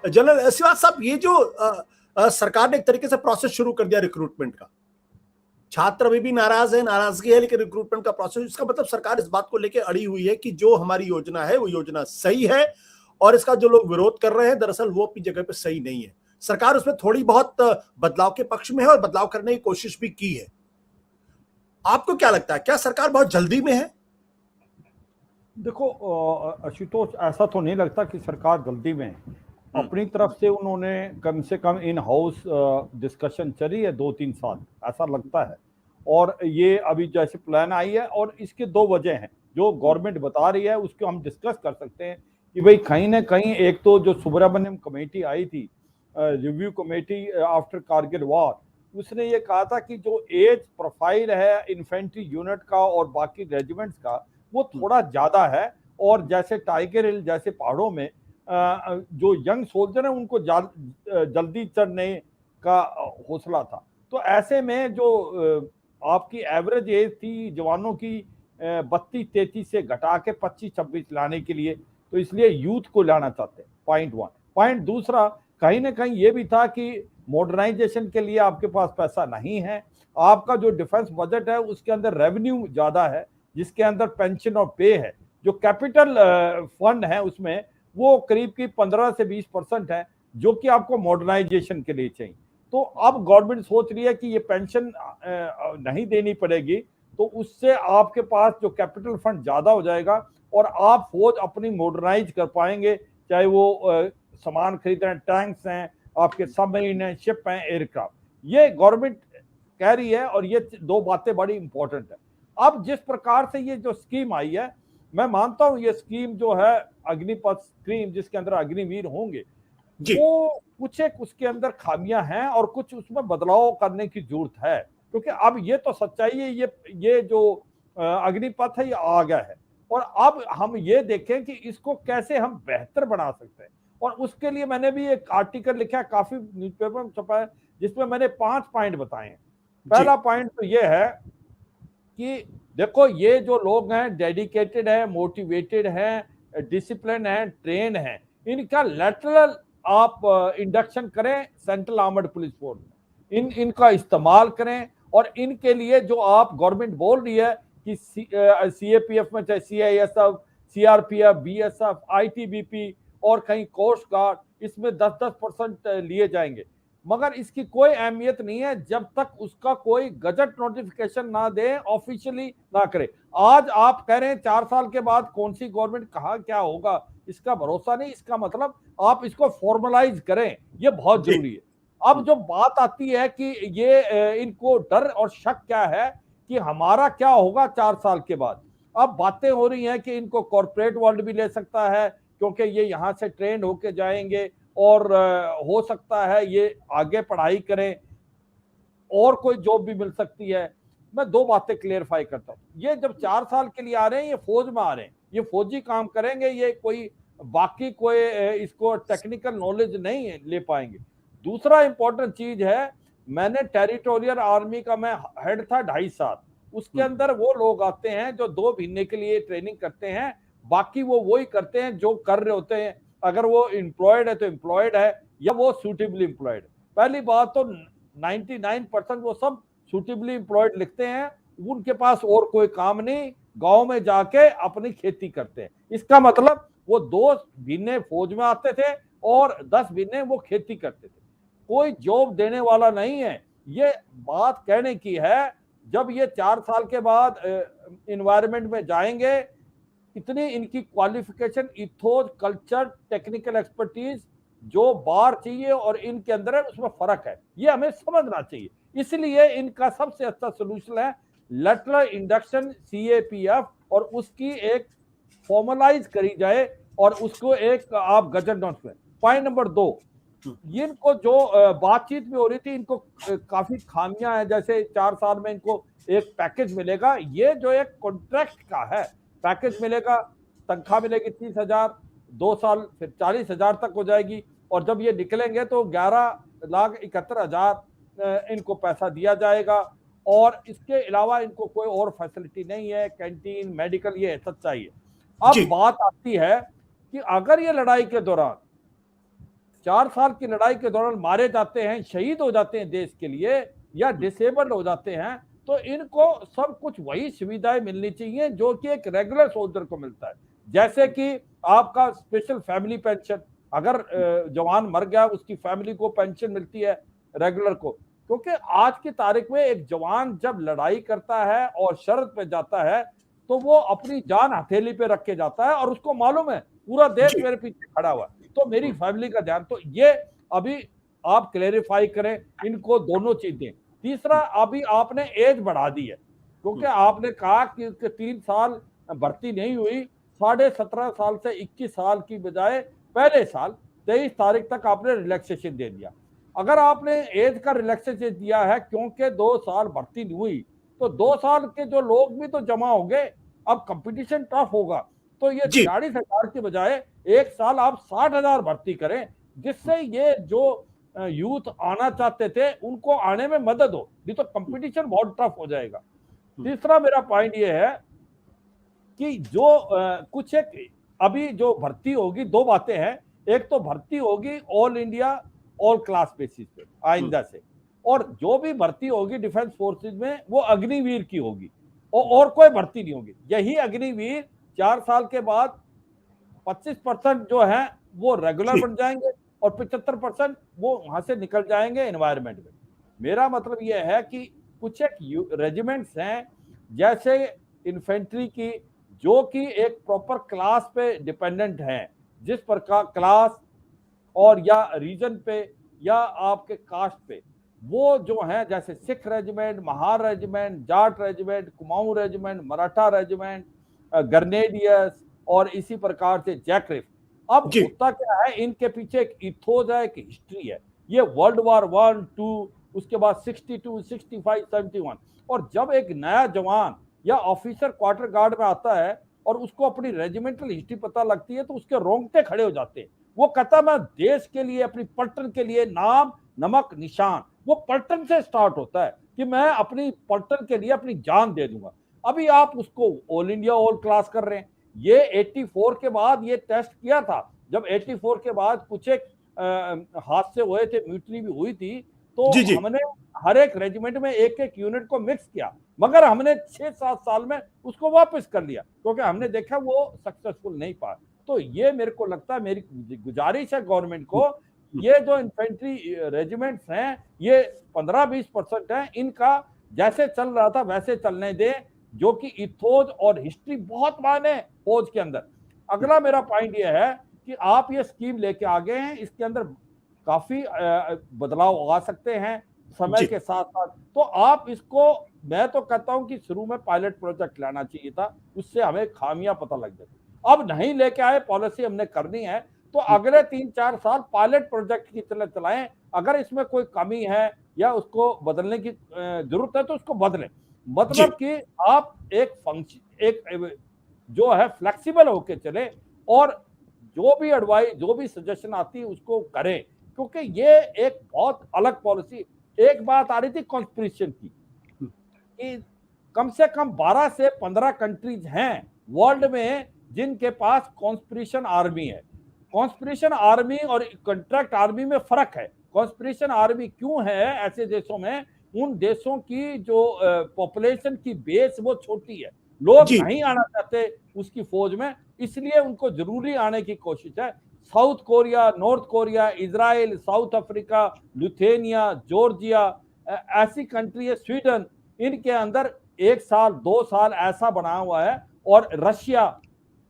General Srivastava साहब, ये जो सरकार ने एक तरीके से प्रोसेस शुरू कर दिया रिक्रूटमेंट का, छात्र अभी भी नाराज है, नाराजगी है, लेकिन रिक्रूटमेंट का प्रोसेस, इसका मतलब सरकार इस बात को लेकर अड़ी हुई है कि जो हमारी योजना है वो योजना सही है, और इसका जो लोग विरोध कर रहे हैं दरअसल वो अपनी जगह पे सही नहीं है। सरकार उसमें थोड़ी बहुत बदलाव के पक्ष में है और बदलाव करने की कोशिश भी की है। आपको क्या लगता है, क्या सरकार बहुत जल्दी में है? देखो आशुतोष, ऐसा तो नहीं लगता कि सरकार जल्दी में है। अपनी तरफ से उन्होंने कम से कम इन हाउस डिस्कशन चली है 2-3 साल, ऐसा लगता है। और ये अभी जैसे प्लान आई है, और इसके 2 वजह हैं जो गवर्नमेंट बता रही है, उसको हम डिस्कस कर सकते हैं कि भाई कहीं ना कहीं एक तो जो सुब्रमण्यम कमेटी आई थी, review committee after Kargil war, उसने ये कहा था कि जो एज प्रोफाइल है इन्फेंट्री यूनिट का और बाकी रेजिमेंट्स का वो थोड़ा ज्यादा है, और जैसे टाइगर हिल जैसे पहाड़ों में जो यंग सोल्जर है उनको जल्दी चढ़ने का हौसला था। तो ऐसे में जो आपकी एवरेज एज थी जवानों की 32-33 से घटा के 25-26 लाने के लिए, तो इसलिए यूथ को लाना चाहते हैं, पॉइंट 1। पॉइंट दूसरा, कहीं ना कहीं ये भी था कि मॉडर्नाइजेशन के लिए आपके पास पैसा नहीं है, आपका जो डिफेंस बजट है उसके अंदर रेवेन्यू ज्यादा है, जिसके अंदर पेंशन और पे है, जो कैपिटल फंड है उसमें वो करीब की 15 से 20% है, जो कि आपको मॉडर्नाइजेशन के लिए चाहिए। तो अब गवर्नमेंट सोच रही है कि ये पेंशन नहीं देनी पड़ेगी, तो उससे आपके पास जो कैपिटल फंड ज्यादा हो जाएगा और आप फौज अपनी मॉडर्नाइज कर पाएंगे, चाहे वो सामान खरीद रहे हैं, टैंक्स हैं, आपके सबमरीन हैं, शिप हैं, एयरक्राफ्ट। ये गवर्नमेंट कह रही है, और ये 2 बातें बड़ी इंपॉर्टेंट है। अब जिस प्रकार से ये जो स्कीम आई है, मैं मानता हूं ये स्कीम जो है अग्निपथ स्कीम, जिसके अंदर अग्निवीर होंगे, वो कुछ एक उसके अंदर खामियां हैं और कुछ उसमें बदलाव करने की जरूरत है, क्योंकि अब ये तो सच्चाई है, ये जो अग्निपथ है ये आ गया है, और अब हम ये देखें कि इसको कैसे हम बेहतर बना सकते हैं। और उसके लिए मैंने भी एक आर्टिकल लिखा है, काफी न्यूज़पेपर में छपा है, जिसमें मैंने 5 पॉइंट बताए हैं। पहला पॉइंट तो ये है कि देखो, ये जो लोग हैं डेडिकेटेड है, मोटिवेटेड हैं, डिसिप्लिन है, ट्रेन है, इनका लेटरल आप इंडक्शन करें सेंट्रल आर्मर्ड पुलिस फोर्स में, इनका इस्तेमाल करें। और इनके लिए जो आप गवर्नमेंट बोल रही है कि सीएपीएफ में चाहे सीआईएसएफ, सीआरपीएफ, बीएसएफ, आईटीबीपी और कहीं कोस्ट गार्ड, इसमें 10-10% लिए जाएंगे, मगर इसकी कोई अहमियत नहीं है जब तक उसका कोई गजट नोटिफिकेशन ना दे, ऑफिशियली ना करे। आज आप कह रहे हैं 4 साल के बाद कौन सी गवर्नमेंट कहाँ क्या होगा इसका भरोसा नहीं, इसका मतलब आप इसको फॉर्मलाइज करें, ये बहुत जरूरी है। अब जो बात आती है कि ये इनको डर और शक क्या है कि हमारा क्या होगा 4 साल के बाद, अब बातें हो रही हैं कि इनको कॉर्पोरेट वर्ल्ड भी ले सकता है, क्योंकि ये यहां से ट्रेंड होके जाएंगे और हो सकता है ये आगे पढ़ाई करें और कोई जॉब भी मिल सकती है। मैं 2 बातें क्लियरफाई करता हूं, ये जब 4 साल के लिए आ रहे हैं, ये फौज में आ रहे हैं, ये फौजी काम करेंगे, ये कोई बाकी कोई इसको टेक्निकल नॉलेज नहीं ले पाएंगे। दूसरा इंपॉर्टेंट चीज है, मैंने टेरिटोरियल आर्मी का मैं हेड था 2.5 साल, उसके अंदर वो लोग आते हैं जो 2 महीने के लिए ट्रेनिंग करते हैं, बाकी वो वही करते हैं जो कर रहे होते हैं। अगर वो एम्प्लॉयड है तो एम्प्लॉयड है, या वो सूटेबली एम्प्लॉयड। पहली बात तो 99% वो सब सूटेबली एम्प्लॉयड लिखते हैं, उनके पास और कोई काम नहीं, गांव में जाके अपनी खेती करते हैं। इसका मतलब वो 2 महीने फौज में आते थे और 10 महीने वो खेती करते थे, कोई जॉब देने वाला नहीं है। ये बात कहने की है, जब ये 4 साल के बाद एनवायरनमेंट में जाएंगे, इतनी इनकी qualification, ethos, culture, technical expertise जो बाहर चाहिए और इनके अंदर है, उसमें फर्क है, ये हमें समझना चाहिए। इसलिए इनका सबसे अच्छा सोल्यूशन है लेटरल इंडक्शन सीएपीएफ, और उसकी एक फॉर्मलाइज करी जाए और उसको एक आप गजट नोट करें। पॉइंट नंबर 2, इनको जो बातचीत में हो रही थी, इनको काफी खामियां हैं, जैसे 4 साल में इनको एक पैकेज मिलेगा, ये जो एक कॉन्ट्रैक्ट का है पैकेज मिलेगा, तनख्वाह मिलेगी 30,000, 2 साल फिर 40,000 तक हो जाएगी, और जब ये निकलेंगे तो 11,71,000 इनको पैसा दिया जाएगा। और इसके अलावा इनको कोई और फैसिलिटी नहीं है, कैंटीन, मेडिकल, ये सच्चाई है। अब बात आती है कि अगर ये लड़ाई के दौरान 4 साल की लड़ाई के दौरान मारे जाते हैं, शहीद हो जाते हैं देश के लिए या डिसेबल्ड हो जाते हैं, तो इनको सब कुछ वही सुविधाएं मिलनी चाहिए जो कि एक रेगुलर सोल्जर को मिलता है। जैसे कि आपका स्पेशल फैमिली पेंशन, अगर जवान मर गया उसकी फैमिली को पेंशन मिलती है रेगुलर को, क्योंकि आज की तारीख में एक जवान जब लड़ाई करता है और शरद पे जाता है तो वो अपनी जान हथेली पे रख के जाता है और उसको मालूम है पूरा देश जी। मेरे पीछे खड़ा हुआ है, तो मेरी फैमिली का ध्यान, तो ये अभी आप क्लेरिफाई करें इनको दोनों चीजें। तीसरा, अभी आपने एज बढ़ा दी है, क्योंकि आपने कहा कि 3 साल भर्ती नहीं हुई, 17.5 साल से 21 साल की बजाय पहले साल 23 तारीख तक आपने रिलैक्सेशन दे दिया। अगर आपने एज का रिलैक्सेशन दिया है क्योंकि 2 साल भर्ती नहीं हुई, तो 2 साल के जो लोग भी तो जमा हो गए, अब कंपटीशन टफ होगा, तो ये जी। 40,000 की बजाय 1 साल आप 60,000 भर्ती करें, जिससे ये जो यूथ आना चाहते थे उनको आने में मदद हो, नहीं तो कंपटीशन बहुत टफ हो जाएगा। तीसरा मेरा पॉइंट ये है कि जो कुछ एक अभी जो भर्ती होगी, दो बातें हैं, एक तो भर्ती होगी all India all class basis पे आइंदा से, और जो भी भर्ती होगी डिफेंस फोर्सेस में वो अग्निवीर की होगी और कोई भर्ती नहीं होगी। यही अग्निवीर 4 साल के बाद 25% जो है वो रेगुलर जी। बन जाएंगे और 75% वो वहां से निकल जाएंगे एनवायरमेंट में। मेरा मतलब ये है कि कुछ एक रेजिमेंट्स हैं जैसे इन्फेंट्री की, जो कि एक प्रॉपर क्लास पे डिपेंडेंट हैं, जिस प्रकार क्लास और या रीजन पे या आपके कास्ट पे, वो जो है जैसे Sikh regiment, Mahar regiment, Jat regiment, Kumaon regiment, Maratha regiment, grenadiers और इसी प्रकार से जैकरिफ। अब जी। होता क्या है, इनके पीछे एक इथोस है, एक हिस्ट्री है। ये वर्ल्ड वार 1, 2, उसके बाद 62, 65, 71, और जब एक नया जवान या ऑफिसर क्वार्टर गार्ड में आता है और उसको अपनी रेजिमेंटल हिस्ट्री पता लगती है तो उसके रोंगटे खड़े हो जाते हैं। वो कहता मैं देश के लिए, अपनी पलटन के लिए नाम नमक निशान, वो पलटन से स्टार्ट होता है कि मैं अपनी पलटन के लिए अपनी जान दे दूंगा। अभी आप उसको ऑल इंडिया ऑल क्लास कर रहे हैं। ये 84 के बाद ये टेस्ट किया था, जब 84 के बाद कुछ एक हादसे हुए थे, म्यूटनी भी हुई थी, तो जी। जी। हमने हर एक रेजिमेंट में एक एक यूनिट को मिक्स किया, मगर हमने 6-7 साल में उसको वापस कर लिया क्योंकि हमने देखा वो सक्सेसफुल नहीं पाया। तो ये मेरे को लगता है, मेरी गुजारिश है गवर्नमेंट को, ये जो इन्फेंट्री रेजिमेंट्स हैं ये 15-20% है, इनका जैसे चल रहा था वैसे चलने दें, जो कि इथोज और हिस्ट्री बहुत मायने फौज के अंदर। अगला मेरा पॉइंट ये है कि आप ये स्कीम लेके आ गए हैं, इसके अंदर काफी बदलाव आ सकते हैं समय जी। के साथ साथ, तो आप इसको, मैं तो कहता हूं कि शुरू में पायलट प्रोजेक्ट लाना चाहिए था, उससे हमें खामियां पता लग जाती। अब नहीं लेके आए, पॉलिसी हमने करनी है तो अगले 3-4 साल पायलट प्रोजेक्ट की तरह चलाएं। अगर इसमें कोई कमी है या उसको बदलने की जरूरत है तो उसको बदलें, जी। मतलब कि आप एक फंक्शन, एक जो है फ्लेक्सिबल होके चले और जो भी एडवाइस, जो भी सजेशन आती है उसको करें, क्योंकि ये एक बहुत अलग पॉलिसी। एक बात आ रही थी कॉन्स्पिरेशन की कि कम से कम 12 से 15 कंट्रीज हैं वर्ल्ड में जिनके पास कॉन्स्पिरेशन आर्मी है। कॉन्स्पिरेशन आर्मी और कॉन्ट्रैक्ट आर्मी में फर्क है। कॉन्स्पिरेशन आर्मी क्यों है ऐसे देशों में? उन देशों की जो पॉपुलेशन की बेस वो छोटी है, लोग जी। नहीं आना चाहते उसकी फौज में, इसलिए उनको जरूरी आने की कोशिश है। South Korea, north Korea, Israel, south Africa, Lithuania, Georgia, ऐसी कंट्री है, स्वीडन, इनके अंदर 1 साल 2 साल ऐसा बना हुआ है, और रशिया,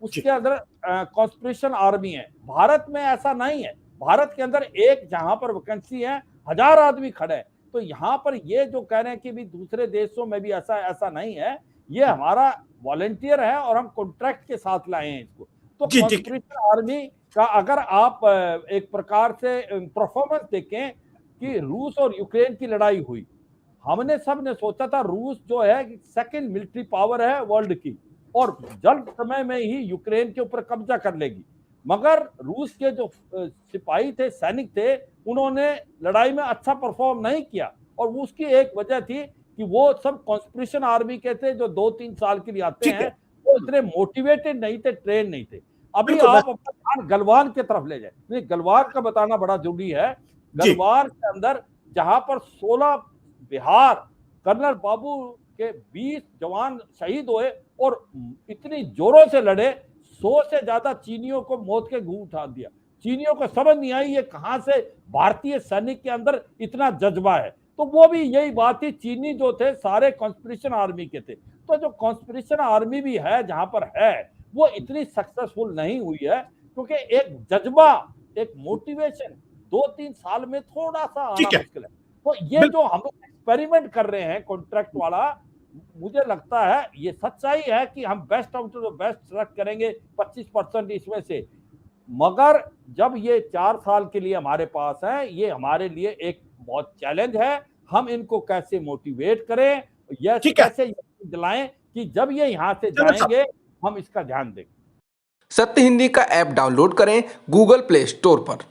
उसके अंदर कॉन्स्पिरेशन आर्मी है। भारत में ऐसा नहीं है। भारत के अंदर एक जहां पर वैकेंसी है 1000 आदमी खड़े हैं। तो यहाँ पर ये जो कह रहे हैं कि भी दूसरे देशों में भी ऐसा नहीं है, ये हमारा वॉलंटियर है और हम कॉन्ट्रैक्ट के साथ लाए हैं इसको। तो जी। जी। कॉन्स्पिरेशन आर्मी का अगर आप एक प्रकार से परफॉर्मेंस देखें कि रूस और यूक्रेन की लड़ाई हुई, हमने सब ने सोचा था रूस जो है सेकंड मिलिट्री पावर है वर्ल्ड की और जल्द समय में ही यूक्रेन के ऊपर कब्जा कर लेगी, मगर रूस के जो सिपाही थे, सैनिक थे, उन्होंने लड़ाई में अच्छा परफॉर्म नहीं किया, और उसकी एक वजह थी कि वो सब कॉन्स्पिरेशन आर्मी के थे जो 2-3 साल के लिए आते ठीक हैं, है। वो इतने मोटिवेटेड नहीं थे, ट्रेन नहीं थे। अभी बिल्कुल, आप अपना ध्यान गलवान की तरफ ले जाए, नहीं गलवान का बताना बड़ा जरूरी है। जी। गलवान के अंदर जहां पर 16 बिहार कर्नल बाबू के 20 जवान शहीद हुए और इतनी जोरों से लड़े, 100 से ज्यादा चीनियों को मौत के घूंट उठा दिया। चीनियों को समझ नहीं आई ये कहां से भारतीय सैनिक के अंदर इतना जज्बा है। तो वो भी यही बात थी, चीनी जो थे सारे कॉन्स्पिरेशन आर्मी के थे। तो जो कॉन्स्पिरेशन आर्मी भी है जहां पर है, वो इतनी सक्सेसफुल नहीं हुई है, क्योंकि एक जज्बा, एक मोटिवेशन 2-3 साल में थोड़ा सा आना ठीक है। मुश्किल है। तो ये जो हम एक्सपेरिमेंट कर रहे हैं कॉन्ट्रैक्ट वाला, मुझे लगता है ये सच्चाई है कि हम best out of the best select करेंगे 25% इसमें से। मगर जब ये 4 साल के लिए हमारे पास है, ये हमारे लिए एक बहुत चैलेंज है। हम इनको कैसे मोटिवेट करें, यस ठीक है। कैसे दिलाएं कि जब ये यहाँ से चलो साहब। जाएंगे हम इसका ध्यान दें। सत्य हिंदी का ऐप डाउनलोड करें गूगल प्ले स्टोर पर।